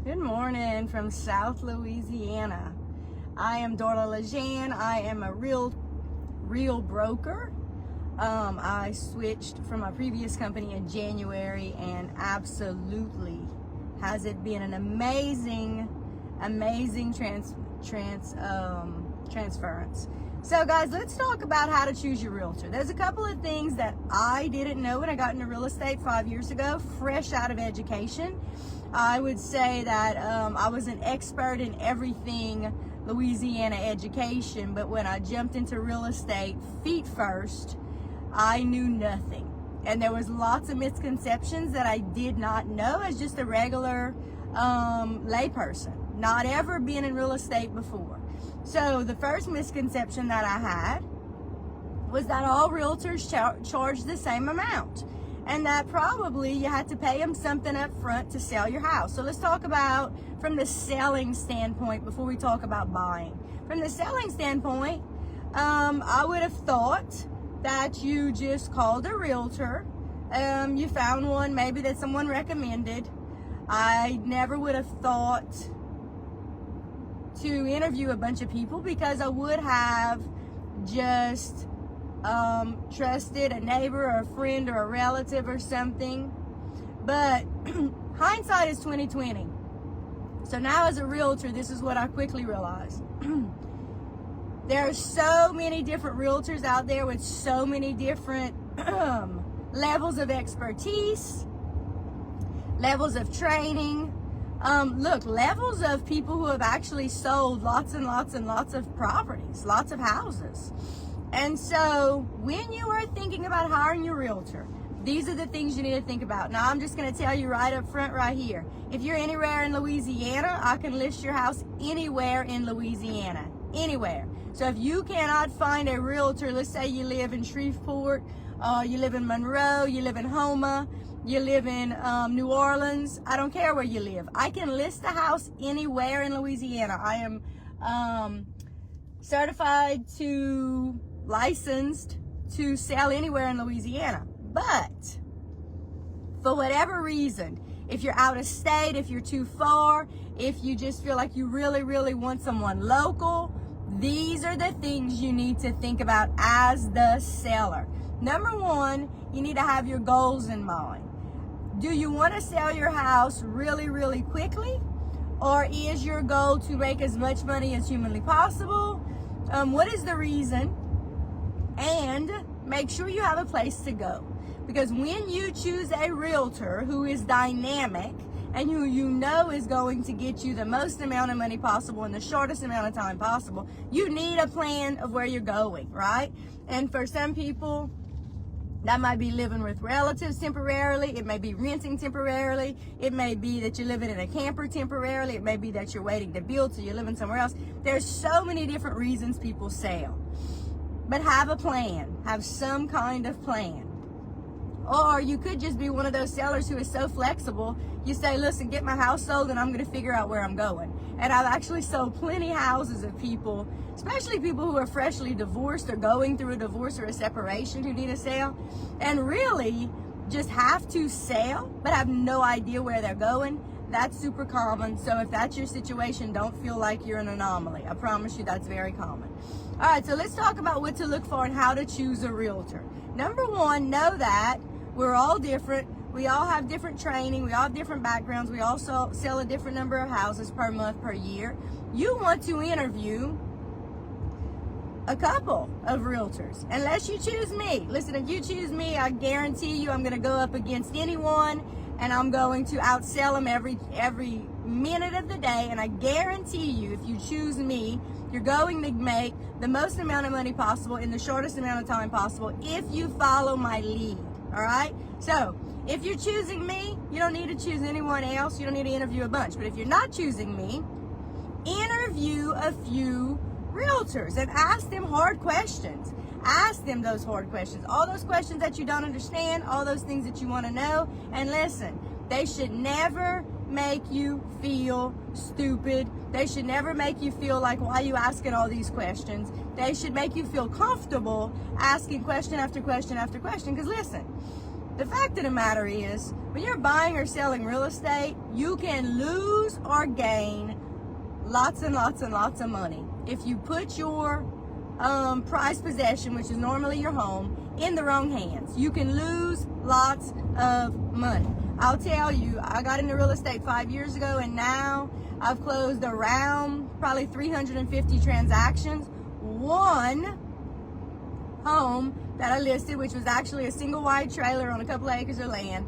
Good morning from South Louisiana. I am darlacansell. I am a real broker. I switched from my previous company in January, and absolutely has it been an amazing transference. So guys, let's talk about how to choose your realtor. There's a couple of things that I didn't know when I got into real estate 5 years ago, fresh out of education. I would say that I was an expert in everything Louisiana education, but when I jumped into real estate feet first, I knew nothing. And there was lots of misconceptions that I did not know as just a regular layperson, not ever been in real estate before. So the first misconception that I had was that all realtors charge the same amount, and that probably you had to pay them something up front to sell your house. So let's talk about from the selling standpoint before we talk about buying. From the selling standpoint, I would have thought that you just called a realtor. You found one maybe that someone recommended. I never would have thought to interview a bunch of people, because I would have just trusted a neighbor or a friend or a relative or something. But hindsight is 20/20. So now as a realtor, this is what I quickly realized. There are so many different realtors out there with so many different levels of expertise, levels of training. Levels of people who have actually sold lots and lots of properties, lots of houses. And so when you are thinking about hiring your realtor, these are the things you need to think about. Now, I'm just going to tell you right up front right here. If you're anywhere in Louisiana, I can list your house anywhere in Louisiana, anywhere. So if you cannot find a realtor, let's say you live in Shreveport, you live in Monroe, you live in Houma, you live in New Orleans, I don't care where you live. I can list a house anywhere in Louisiana. I am certified to licensed to sell anywhere in Louisiana. But for whatever reason, if you're out of state, if you're too far, if you just feel like you really want someone local, these are the things you need to think about as the seller. Number one, you need to have your goals in mind. Do you want to sell your house really quickly? Or is your goal to make as much money as humanly possible? What is the reason? And make sure you have a place to go. Because when you choose a realtor who is dynamic and who you know is going to get you the most amount of money possible in the shortest amount of time possible, you need a plan of where you're going, right? And for some people, that might be living with relatives temporarily. It may be renting temporarily. It may be that you're living in a camper temporarily. It may be that you're waiting to build so you're living somewhere else. There's so many different reasons people sell. But have a plan. Have some kind of plan. Or you could just be one of those sellers who is so flexible. You say, listen, get my house sold and I'm going to figure out where I'm going. And I've actually sold plenty houses of people, especially people who are freshly divorced or going through a divorce or a separation, who need a sale, and really just have to sell but have no idea where they're going. That's super common. So if that's your situation, don't feel like you're an anomaly. I promise you that's very common. All right, so let's talk about what to look for and how to choose a realtor. Number one, know that we're all different. We all have different training. We all have different backgrounds. We also sell a different number of houses per month, per year. You want to interview a couple of realtors, unless you choose me. Listen, if you choose me, I guarantee you I'm going to go up against anyone, and I'm going to outsell them every minute of the day. And I guarantee you, if you choose me, you're going to make the most amount of money possible in the shortest amount of time possible if you follow my lead. All right? So if you're choosing me, you don't need to choose anyone else. You don't need to interview a bunch. But if you're not choosing me, interview a few realtors and ask them hard questions. Ask them those hard questions. All those questions that you don't understand, all those things that you want to know. And listen, they should never make you feel stupid. They should never make you feel like, why are you asking all these questions? They should make you feel comfortable asking question after question after question. Because listen, The fact of the matter is, when you're buying or selling real estate, you can lose or gain lots and lots and lots of money if you put your prized possession, which is normally your home, in the wrong hands. You can lose lots of money. I'll tell you, I got into real estate 5 years ago, and now I've closed around probably 350 transactions. One home that I listed, which was actually a single wide trailer on a couple of acres of land,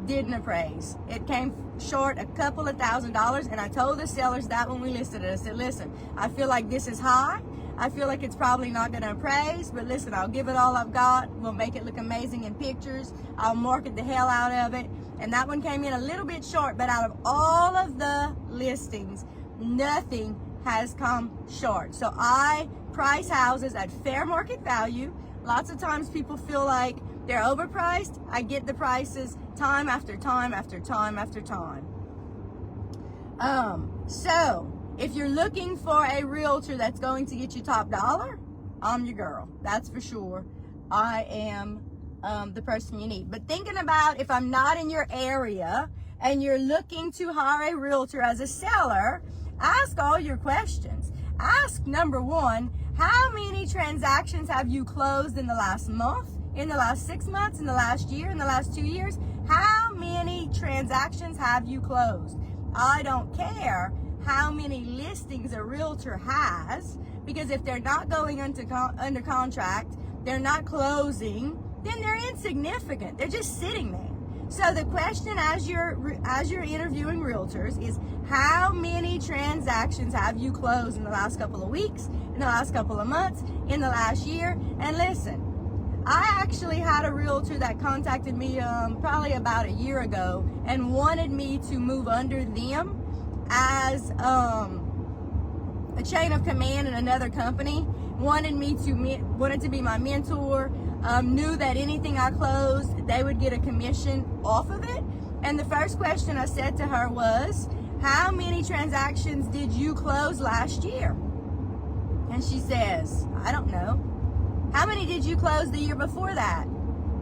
didn't appraise. It came short a couple of $1,000s, and I told the sellers that when we listed it. I said, listen, I feel like this is high. I feel like it's probably not going to appraise, but listen, I'll give it all I've got. We'll make it look amazing in pictures. I'll market the hell out of it. And that one came in a little bit short, but out of all of the listings, nothing has come short. So I price houses at fair market value. Lots of times people feel like they're overpriced. I get the prices time after time after time after time. So if you're looking for a realtor that's going to get you top dollar, I'm your girl. That's for sure. I am the person you need. But thinking about if I'm not in your area and you're looking to hire a realtor as a seller, ask all your questions. Ask, number one, how many transactions have you closed in the last month, in the last 6 months, in the last year, in the last 2 years? How many transactions have you closed? I don't care how many listings a realtor has, because if they're not going under contract, they're not closing, then they're insignificant. They're just sitting there. So the question as you're interviewing realtors is, how many transactions have you closed in the last couple of weeks, in the last couple of months, in the last year? And listen, I actually had a realtor that contacted me probably about a year ago and wanted me to move under them as a chain of command in another company, wanted to be my mentor, knew that anything I closed, they would get a commission off of it. And the first question I said to her was, how many transactions did you close last year? And she says, I don't know. How many did you close the year before that?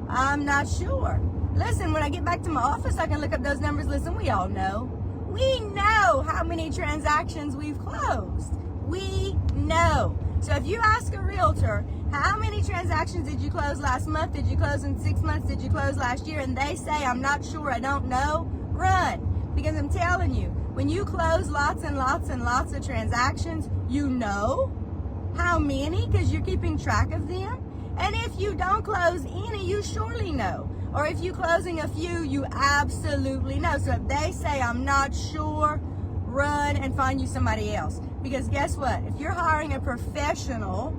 I'm not sure. Listen, when I get back to my office, I can look up those numbers. Listen, we all know. We know how many transactions we've closed. We know. So if you ask a realtor, how many transactions did you close last month? Did you close in 6 months? Did you close last year? And they say, I'm not sure, I don't know, run. Because I'm telling you, when you close lots and lots and lots of transactions, you know how many, because you're keeping track of them. And if you don't close any, you surely know. Or if you're closing a few, you absolutely know. So if they say, I'm not sure, run and find you somebody else. Because guess what? If you're hiring a professional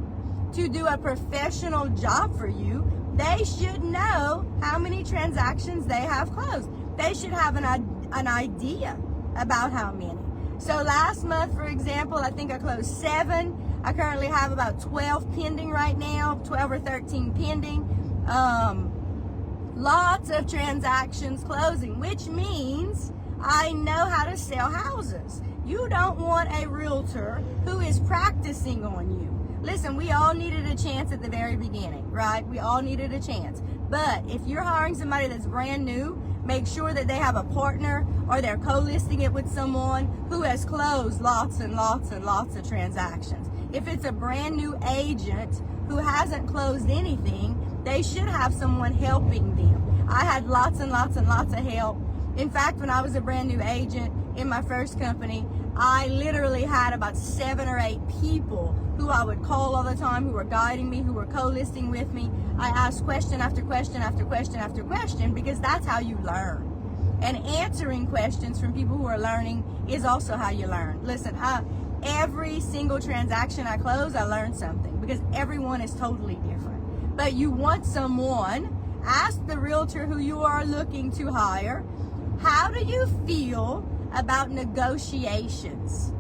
to do a professional job for you, they should know how many transactions they have closed. They should have an idea about how many. So last month, for example, I think I closed 7. I currently have about 12 pending right now, 12 or 13 pending. Lots of transactions closing, which means I know how to sell houses. You don't want a realtor who is practicing on you. Listen, we all needed a chance at the very beginning, right? We all needed a chance. But if you're hiring somebody that's brand new, make sure that they have a partner or they're co-listing it with someone who has closed lots and lots and lots of transactions. If it's a brand new agent who hasn't closed anything, they should have someone helping them. I had lots and lots and lots of help. In fact, when I was a brand new agent in my first company, I literally had about 7 or 8 people who I would call all the time, who were guiding me, who were co-listing with me. I asked question after question after question after question, because that's how you learn. And answering questions from people who are learning is also how you learn. Listen, every single transaction I close, I learn something, because everyone is totally different. But you want someone, ask the realtor who you are looking to hire, how do you feel about negotiations?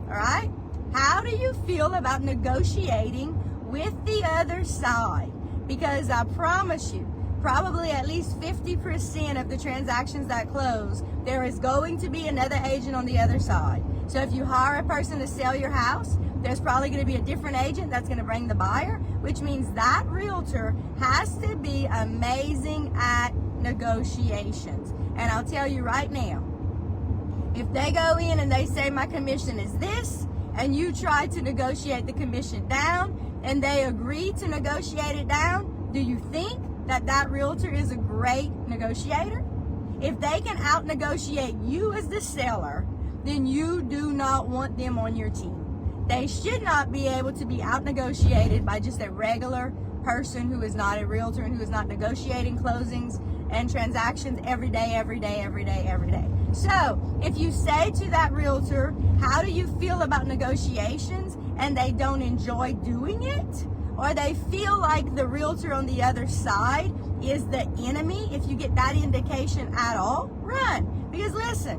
All right? How do you feel about negotiating with the other side? Because I promise you, probably at least 50% of the transactions that close, there is going to be another agent on the other side. So if you hire a person to sell your house, there's probably going to be a different agent that's going to bring the buyer, which means that realtor has to be amazing at negotiations. And I'll tell you right now, if they go in and they say my commission is this, and you try to negotiate the commission down, and they agree to negotiate it down, do you think that that realtor is a great negotiator? If they can out-negotiate you as the seller, then you do not want them on your team. They should not be able to be out-negotiated by just a regular person who is not a realtor and who is not negotiating closings and transactions every day, every day, every day, every day. So if you say to that realtor, how do you feel about negotiations, and they don't enjoy doing it, or they feel like the realtor on the other side is the enemy, if you get that indication at all, run. Because listen,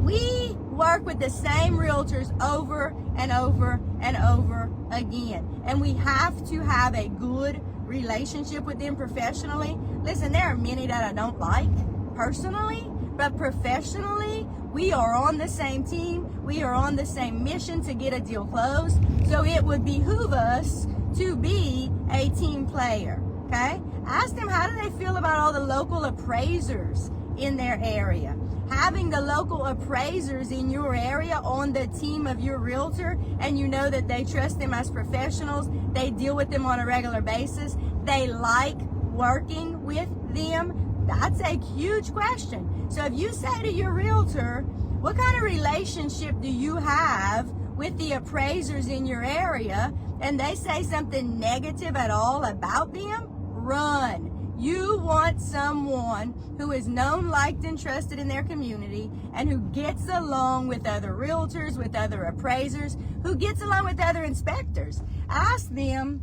we work with the same realtors over and over and over again, and we have to have a good relationship with them professionally. Listen, there are many that I don't like personally, but professionally, we are on the same team. We are on the same mission to get a deal closed. So it would behoove us to be a team player, okay? Ask them, how do they feel about all the local appraisers in their area? Having the local appraisers in your area on the team of your realtor, and you know that they trust them as professionals, they deal with them on a regular basis, they like working with them, that's a huge question. So if you say to your realtor, what kind of relationship do you have with the appraisers in your area, and they say something negative at all about them, run. You want someone who is known, liked, and trusted in their community, and who gets along with other realtors, with other appraisers, who gets along with other inspectors. Ask them,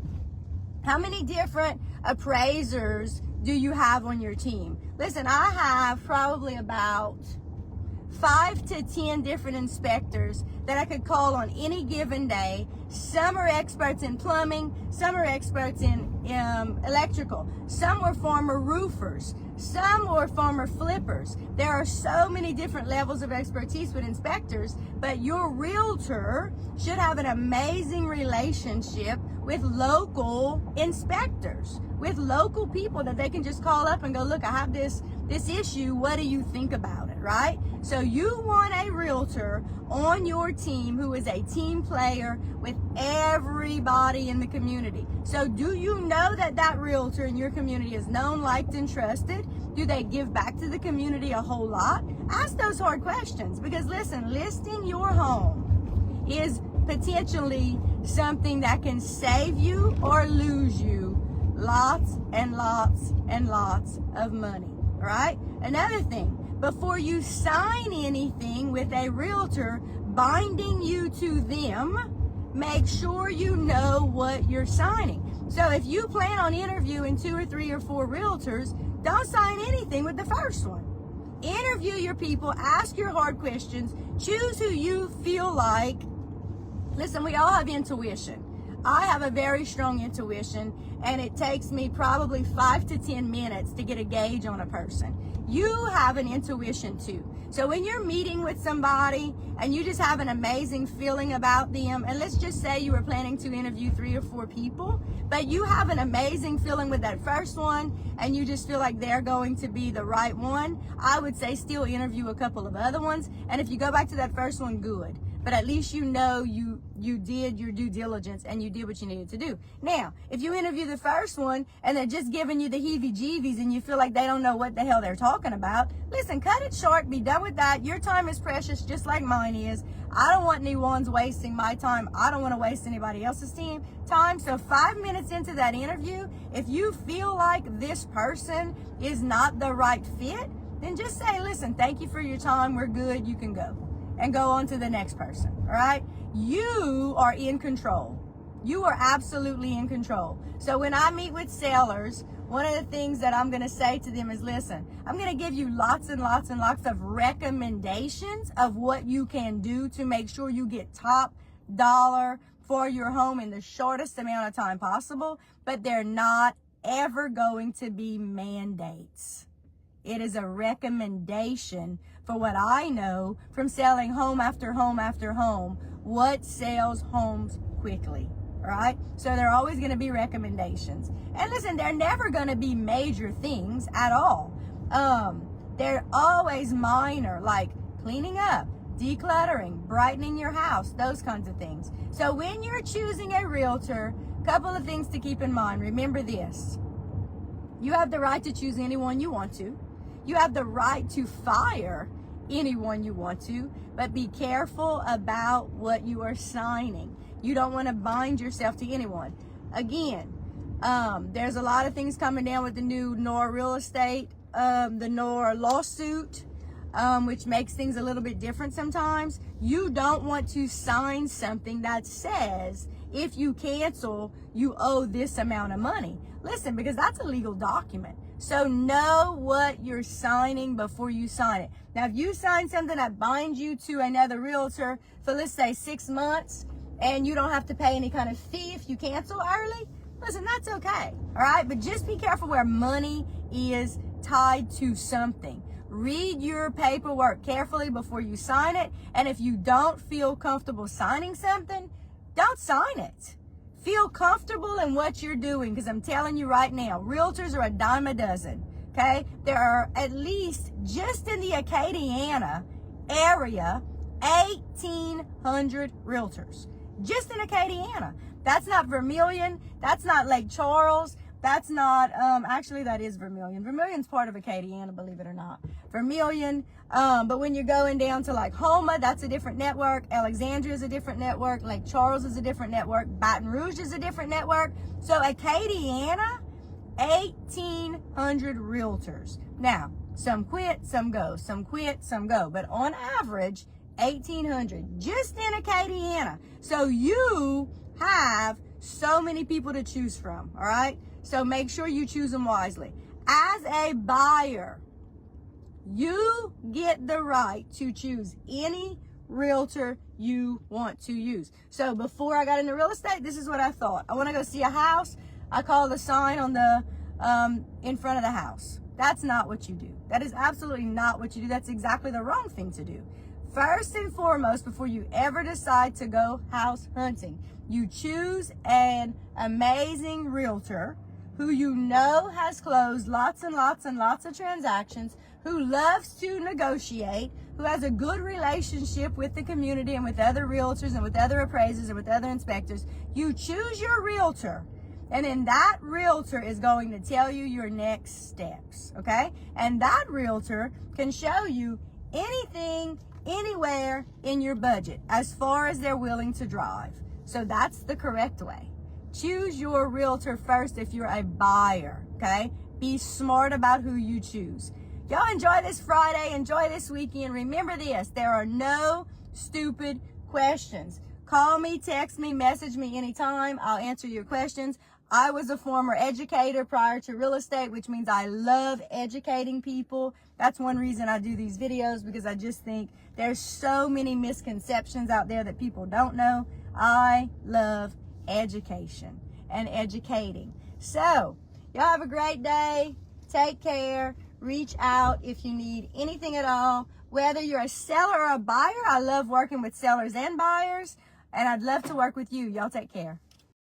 how many different appraisers do you have on your team? Listen, I have probably about 5 to 10 different inspectors that I could call on any given day. Some are experts in plumbing, some are experts in electrical, some were former roofers, some were former flippers. There are so many different levels of expertise with inspectors, but your realtor should have an amazing relationship with local inspectors, with local people that they can just call up and go, look, I have this issue, what do you think about it, right? So you want a realtor on your team who is a team player with everybody in the community. So do you know that that realtor in your community is known, liked, and trusted? Do they give back to the community a whole lot? Ask those hard questions, because listen, listing your home is potentially something that can save you or lose you lots and lots and lots of money, right? Another thing, before you sign anything with a realtor binding you to them, make sure you know what you're signing. So if you plan on interviewing 2 or 3 or 4 realtors, don't sign anything with the first one. Interview your people, ask your hard questions, choose who you feel like. Listen, we all have intuition. I have a very strong intuition, and it takes me probably 5 to 10 minutes to get a gauge on a person. You have an intuition too. So when you're meeting with somebody and you just have an amazing feeling about them, and let's just say you were planning to interview 3 or 4 people, but you have an amazing feeling with that first one and you just feel like they're going to be the right one, I would say still interview a couple of other ones. And if you go back to that first one, good. But at least you know you did your due diligence and you did what you needed to do. Now, if you interview the first one and they're just giving you the heebie-jeebies and you feel like they don't know what the hell they're talking about, listen, cut it short, be done with that. Your time is precious, just like mine is. I don't want anyone's wasting my time. I don't want to waste anybody else's time. So 5 minutes into that interview, if you feel like this person is not the right fit, then just say, listen, thank you for your time. We're good. You can go. And go on to the next person, all right? You are in control. You are absolutely in control. So when I meet with sellers, one of the things that I'm going to say to them is, listen, I'm going to give you lots and lots and lots of recommendations of what you can do to make sure you get top dollar for your home in the shortest amount of time possible, but they're not ever going to be mandates. It is a recommendation for what I know from selling home after home after home, what sells homes quickly, all right? So there are always going to be recommendations. And listen, they're never going to be major things at all. They're always minor, like cleaning up, decluttering, brightening your house, those kinds of things. So when you're choosing a realtor, a couple of things to keep in mind. Remember this. You have the right to choose anyone you want to. You have the right to fire anyone you want to, but be careful about what you are signing. You don't want to bind yourself to anyone. Again, there's a lot of things coming down with the new NOR real estate, the NOR lawsuit, which makes things a little bit different sometimes. You don't want to sign something that says if you cancel, you owe this amount of money. Listen, because that's a legal document. So know what you're signing before you sign it. Now, if you sign something that binds you to another realtor for, let's say, 6 months, and you don't have to pay any kind of fee if you cancel early, listen, that's okay, all right? But just be careful where money is tied to something. Read your paperwork carefully before you sign it, and if you don't feel comfortable signing something, don't sign it. Feel comfortable in what you're doing, because I'm telling you right now, realtors are a dime a dozen, okay? There are at least, just in the Acadiana area, 1,800 realtors. Just in Acadiana. That's not Vermilion. That's not Lake Charles. That's not, actually that is Vermilion. Vermilion's part of Acadiana, believe it or not. Vermilion, but when you're going down to like Houma, that's a different network. Alexandria is a different network. Lake Charles is a different network. Baton Rouge is a different network. So Acadiana, 1,800 realtors. Now, some quit, some go. Some quit, some go. But on average, 1,800 just in Acadiana. So you have so many people to choose from, all right? So make sure you choose them wisely. As a buyer, you get the right to choose any realtor you want to use. So before I got into real estate, this is what I thought. I want to go see a house. I call the sign on the in front of the house. That's not what you do. That is absolutely not what you do. That's exactly the wrong thing to do. First and foremost, before you ever decide to go house hunting, you choose an amazing realtor who you know has closed lots and lots and lots of transactions, who loves to negotiate, who has a good relationship with the community and with other realtors and with other appraisers and with other inspectors. You choose your realtor, and then that realtor is going to tell you your next steps, okay? And that realtor can show you anything, anywhere in your budget, as far as they're willing to drive. So that's the correct way. Choose your realtor first if you're a buyer, okay? Be smart about who you choose. Y'all enjoy this Friday, enjoy this weekend. Remember this, there are no stupid questions. Call me, text me, message me anytime. I'll answer your questions. I was a former educator prior to real estate, which means I love educating people. That's one reason I do these videos, because I just think there's so many misconceptions out there that people don't know. I love education and educating. So, y'all have a great day. Take care. Reach out if you need anything at all. Whether you're a seller or a buyer, I love working with sellers and buyers, and I'd love to work with you. Y'all take care.